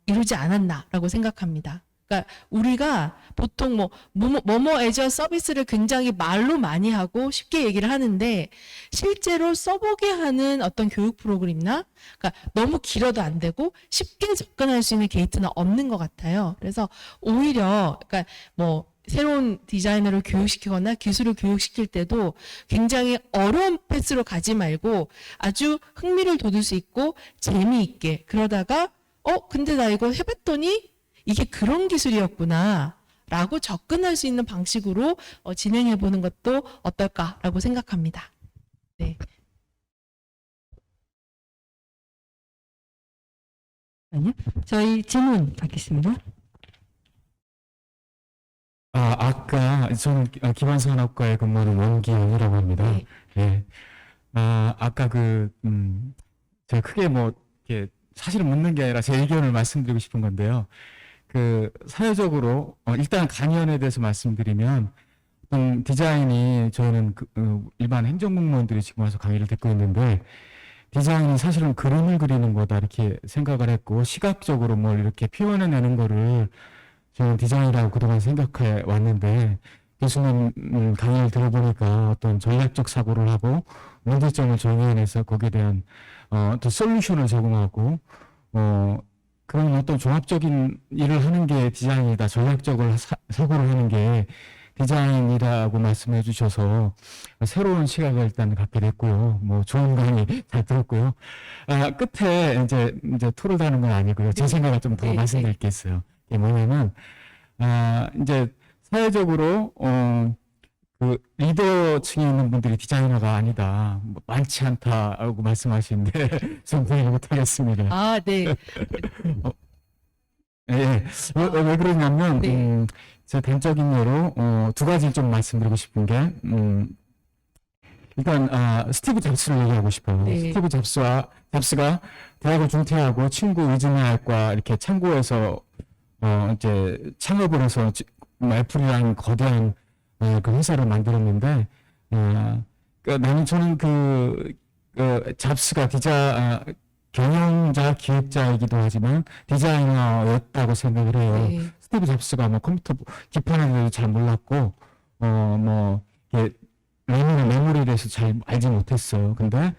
이루지 않았나라고 생각합니다. 그러니까 우리가 보통 뭐뭐 애저 서비스를 굉장히 말로 많이 하고 쉽게 얘기를 하는데 실제로 써보게 하는 어떤 교육 프로그램이나 그러니까 너무 길어도 안 되고 쉽게 접근할 수 있는 게이트는 없는 것 같아요. 그래서 오히려 그러니까 새로운 디자이너를 교육시키거나 기술을 교육시킬 때도 굉장히 어려운 패스로 가지 말고 아주 흥미를 돋을 수 있고 재미있게 그러다가 근데 나 이거 해봤더니 이게 그런 기술이었구나 라고 접근할 수 있는 방식으로 진행해 보는 것도 어떨까라고 생각합니다. 네. 저희 질문 받겠습니다. 아까 저는 기반산업과에 근무하는 원기영이라고 합니다. 네. 예. 아까 제가 크게 이렇게 사실은 묻는 게 아니라 제 의견을 말씀드리고 싶은 건데요. 사회적으로, 일단 강연에 대해서 말씀드리면, 어떤 디자인이 저는 일반 행정공무원들이 지금 와서 강의를 듣고 있는데, 디자인이 사실은 그림을 그리는 거다, 이렇게 생각을 했고, 시각적으로 뭘 이렇게 표현해내는 거를 저는 디자인이라고 그동안 생각해 왔는데, 교수님 강의를 들어보니까 어떤 전략적 사고를 하고, 문제점을 정의해내서 거기에 대한, 또 솔루션을 제공하고, 그런 어떤 종합적인 일을 하는 게 디자인이다. 전략적으로 사고를 하는 게 디자인이라고 말씀해 주셔서 새로운 시각을 일단 갖게 됐고요. 좋은 강의 잘 들었고요. 끝에 이제 토를 다는 건 아니고요. 제 생각을 좀 더 말씀드릴 게 있어요. 이게 뭐냐면, 이제 사회적으로, 리더층에 있는 분들이 디자이너가 아니다. 많지 않다라고 말씀하시는데, 좀 동의 못하겠습니다. 네. 예. 왜 그러냐면, 네. 제 단적인 예로, 두 가지 좀 말씀드리고 싶은 게, 일단, 스티브 잡스를 얘기하고 싶어요. 네. 스티브 잡스가 대학을 중퇴하고 친구 위즈메알과 이렇게 창고에서, 이제 창업을 해서 애플이라는 거대한 그 회사를 만들었는데, 나는 저는 잡스가 경영자, 기획자이기도 하지만 디자이너였다고 생각을 해요. 네. 스티브 잡스가 뭐 컴퓨터 기판에 대해서 잘 몰랐고, 이게 메모리에 대해서 잘 알지 못했어요. 근데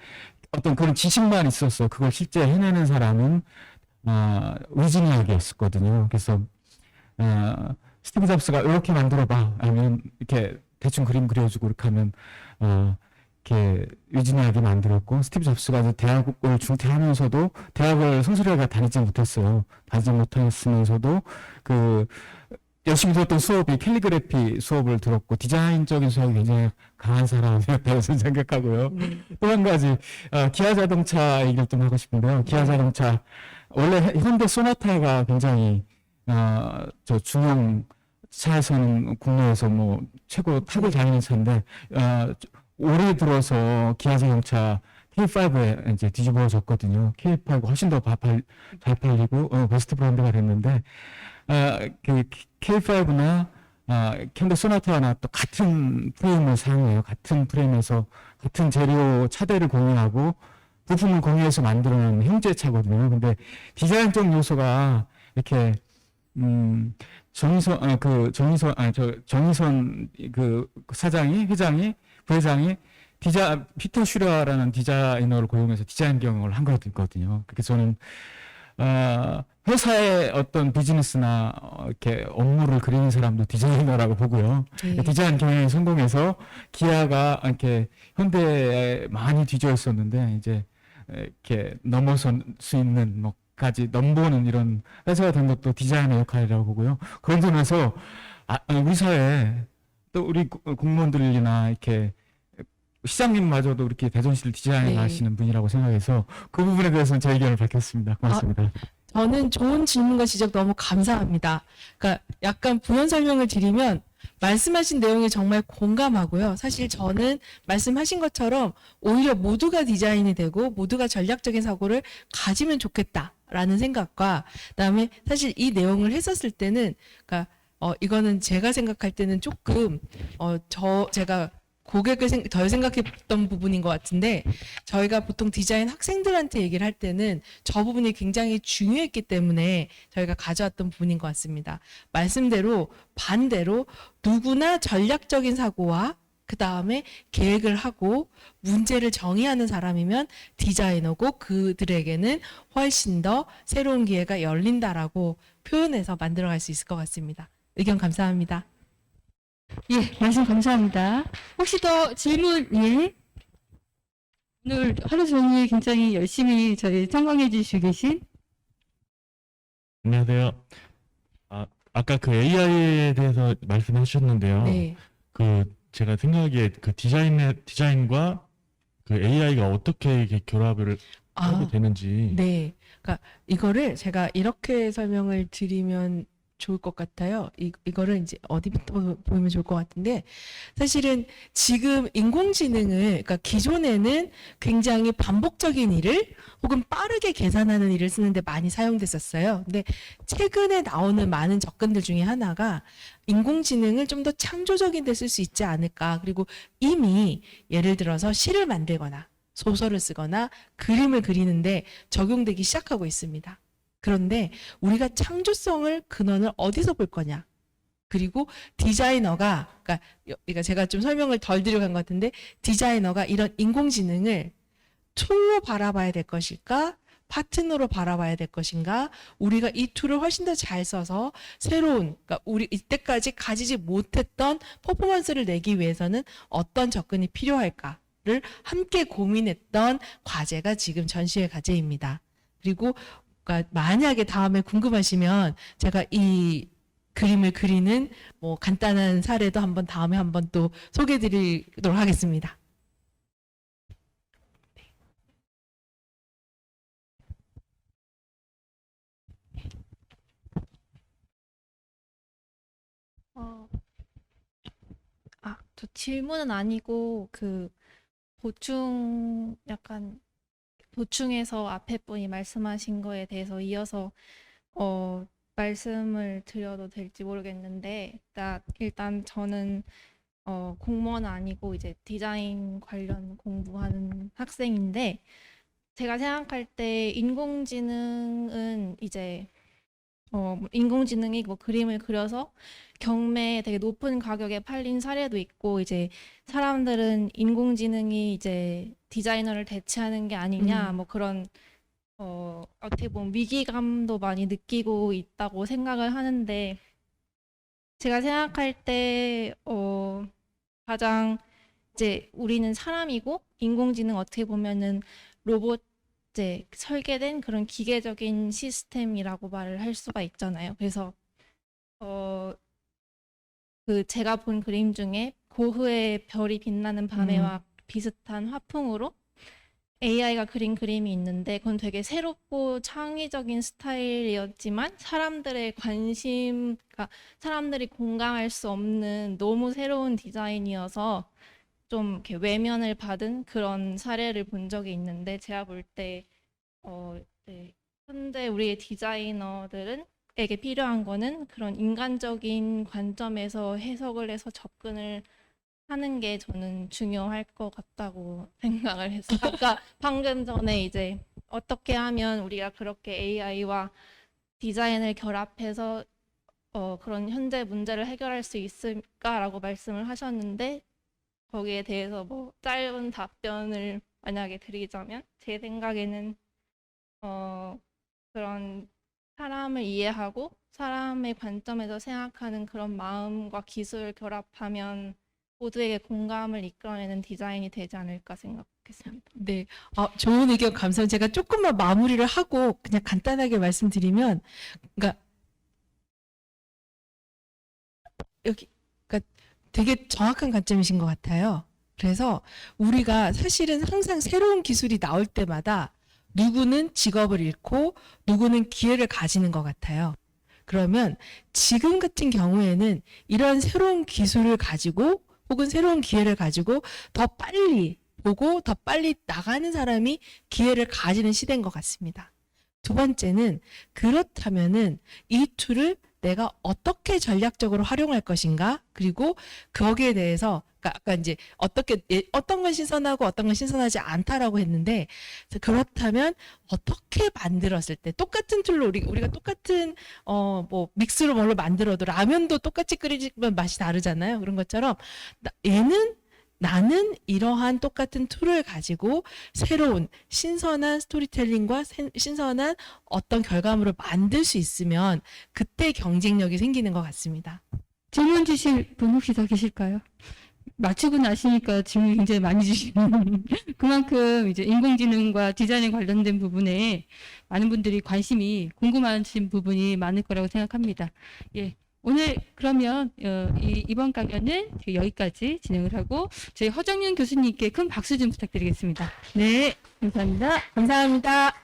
어떤 그런 지식만 있었어. 그걸 실제 해내는 사람은, 위즈니아게 있었거든요. 그래서, 스티브 잡스가 이렇게 만들어봐. 아니면 이렇게 대충 그림 그려주고 이렇게 하면, 이렇게 위즈니아게 만들었고, 스티브 잡스가 이제 대학을 중퇴하면서도 대학을 성실하게 다니지 못했어요. 다니지 못했으면서도 열심히 들었던 수업이 캘리그래피 수업을 들었고, 디자인적인 수업이 굉장히 강한 사람이었다고 저는 생각하고요. 또 한 가지, 기아 자동차 얘기를 좀 하고 싶은데요. 기아 자동차, 원래 현대 소나타가 굉장히, 저 중형 차에서는 국내에서 뭐 최고 타고 다니는 차인데, 올해 들어서 기아 자동차 K5에 이제 뒤집어졌거든요. K5가 훨씬 더 잘 팔리고, 베스트 브랜드가 됐는데, K5나, 현대 소나타나 또 같은 프레임을 사용해요. 같은 프레임에서 같은 재료 차대를 공유하고 부품을 공유해서 만드는 형제차거든요. 근데 디자인적 요소가 이렇게, 정의선 회장이, 부회장이 피터 슈라라는 디자이너를 고용해서 디자인 경영을 한 거거든요. 그래서 저는, 회사의 어떤 비즈니스나 이렇게 업무를 그리는 사람도 디자이너라고 보고요. 네. 디자인 경영이 성공해서 기아가 이렇게 현대에 많이 뒤져 있었는데 이제 이렇게 넘어설 수 있는 뭐까지 넘보는 이런 회사가 된 것도 디자인의 역할이라고 보고요. 그런 점에서 우리 사회에 또 우리 공무원들이나 이렇게 시장님마저도 이렇게 대전시를 디자인하시는 분이라고 생각해서 그 부분에 대해서는 제 의견을 밝혔습니다. 고맙습니다. 저는 좋은 질문과 지적 너무 감사합니다. 그러니까 약간 부연 설명을 드리면 말씀하신 내용에 정말 공감하고요. 사실 저는 말씀하신 것처럼 오히려 모두가 디자인이 되고 모두가 전략적인 사고를 가지면 좋겠다라는 생각과 그다음에 사실 이 내용을 했었을 때는 그러니까 이거는 제가 생각할 때는 조금 제가 고객을 덜 생각했던 부분인 것 같은데 저희가 보통 디자인 학생들한테 얘기를 할 때는 저 부분이 굉장히 중요했기 때문에 저희가 가져왔던 부분인 것 같습니다. 말씀대로 반대로 누구나 전략적인 사고와 그 다음에 계획을 하고 문제를 정의하는 사람이면 디자이너고 그들에게는 훨씬 더 새로운 기회가 열린다라고 표현해서 만들어갈 수 있을 것 같습니다. 의견 감사합니다. 예, 말씀 감사합니다. 혹시 더 질문, 예? 오늘 하루 종일 굉장히 열심히 저희 참관해 주시고 계신? 안녕하세요. 아까 그 AI에 대해서 말씀하셨는데요. 네. 제가 생각하기에 디자인과 그 AI가 어떻게 이렇게 결합을 하게 되는지. 네. 그러니까 이거를 제가 이렇게 설명을 드리면 좋을 것 같아요. 이거를 이제 어디부터 보면 좋을 것 같은데 사실은 지금 인공지능을 그러니까 기존에는 굉장히 반복적인 일을 혹은 빠르게 계산하는 일을 쓰는데 많이 사용됐었어요. 근데 최근에 나오는 많은 접근들 중에 하나가 인공지능을 좀 더 창조적인 데 쓸 수 있지 않을까. 그리고 이미 예를 들어서 시를 만들거나 소설을 쓰거나 그림을 그리는데 적용되기 시작하고 있습니다. 그런데 우리가 창조성을 근원을 어디서 볼 거냐? 그리고 디자이너가 그러니까 제가 좀 설명을 덜 드려간 것 같은데 디자이너가 이런 인공지능을 툴로 바라봐야 될 것일까? 파트너로 바라봐야 될 것인가? 우리가 이 툴을 훨씬 더 잘 써서 새로운 그러니까 우리 이때까지 가지지 못했던 퍼포먼스를 내기 위해서는 어떤 접근이 필요할까를 함께 고민했던 과제가 지금 전시회 과제입니다. 그리고 그러니까 만약에 다음에 궁금하시면 제가 이 그림을 그리는 뭐 간단한 사례도 다음에 한번 또 소개해 드리도록 하겠습니다. 저 질문은 아니고 보충해서 앞에 분이 말씀하신 거에 대해서 이어서 말씀을 드려도 될지 모르겠는데 일단 저는 공무원은 아니고 이제 디자인 관련 공부하는 학생인데 제가 생각할 때 인공지능은 이제 인공지능이 뭐 그림을 그려서 경매에 되게 높은 가격에 팔린 사례도 있고 이제 사람들은 인공지능이 이제 디자이너를 대체하는 게 아니냐 뭐 그런 어떻게 보면 위기감도 많이 느끼고 있다고 생각을 하는데 제가 생각할 때 가장 이제 우리는 사람이고 인공지능 어떻게 보면은 로봇 이제 설계된 그런 기계적인 시스템이라고 말을 할 수가 있잖아요. 그래서 그 제가 본 그림 중에 고흐의 별이 빛나는 밤에와 비슷한 화풍으로 AI가 그린 그림이 있는데 그건 되게 새롭고 창의적인 스타일이었지만 사람들의 관심, 그러니까 사람들이 공감할 수 없는 너무 새로운 디자인이어서 좀 이렇게 외면을 받은 그런 사례를 본 적이 있는데 제가 볼 때 네, 현재 우리의 디자이너들은 에게 필요한 거는 그런 인간적인 관점에서 해석을 해서 접근을 하는 게 저는 중요할 것 같다고 생각을 했어요. 아까 방금 전에 이제 어떻게 하면 우리가 그렇게 AI와 디자인을 결합해서 그런 현재 문제를 해결할 수 있을까라고 말씀을 하셨는데 거기에 대해서 뭐 짧은 답변을 만약에 드리자면 제 생각에는 그런 사람을 이해하고 사람의 관점에서 생각하는 그런 마음과 기술을 결합하면 모두에게 공감을 이끌어내는 디자인이 되지 않을까 생각했습니다. 네, 좋은 의견 감사합니다. 제가 조금만 마무리를 하고 그냥 간단하게 말씀드리면, 그러니까 그러니까 되게 정확한 관점이신 것 같아요. 그래서 우리가 사실은 항상 새로운 기술이 나올 때마다 누구는 직업을 잃고 누구는 기회를 가지는 것 같아요. 그러면 지금 같은 경우에는 이런 새로운 기술을 가지고 혹은 새로운 기회를 가지고 더 빨리 보고 더 빨리 나가는 사람이 기회를 가지는 시대인 것 같습니다. 두 번째는 그렇다면은 이 툴을 내가 어떻게 전략적으로 활용할 것인가, 그리고 거기에 대해서 아까 이제 어떤 건 신선하고 어떤 건 신선하지 않다라고 했는데, 그렇다면 어떻게 만들었을 때 똑같은 툴로 우리가 똑같은 뭐 믹스로 뭘로 만들어도 라면도 똑같이 끓이면 맛이 다르잖아요. 그런 것처럼 나는 이러한 똑같은 툴을 가지고 새로운 신선한 스토리텔링과 신선한 어떤 결과물을 만들 수 있으면 그때 경쟁력이 생기는 것 같습니다. 질문 주실 분 혹시 더 계실까요? 맞추고 나시니까 질문 굉장히 많이 주시는 그만큼 이제 인공지능과 디자인에 관련된 부분에 많은 분들이 관심이 궁금하신 부분이 많을 거라고 생각합니다. 예. 오늘 그러면 이번 강연은 여기까지 진행을 하고 저희 허정윤 교수님께 큰 박수 좀 부탁드리겠습니다. 네, 감사합니다. 감사합니다.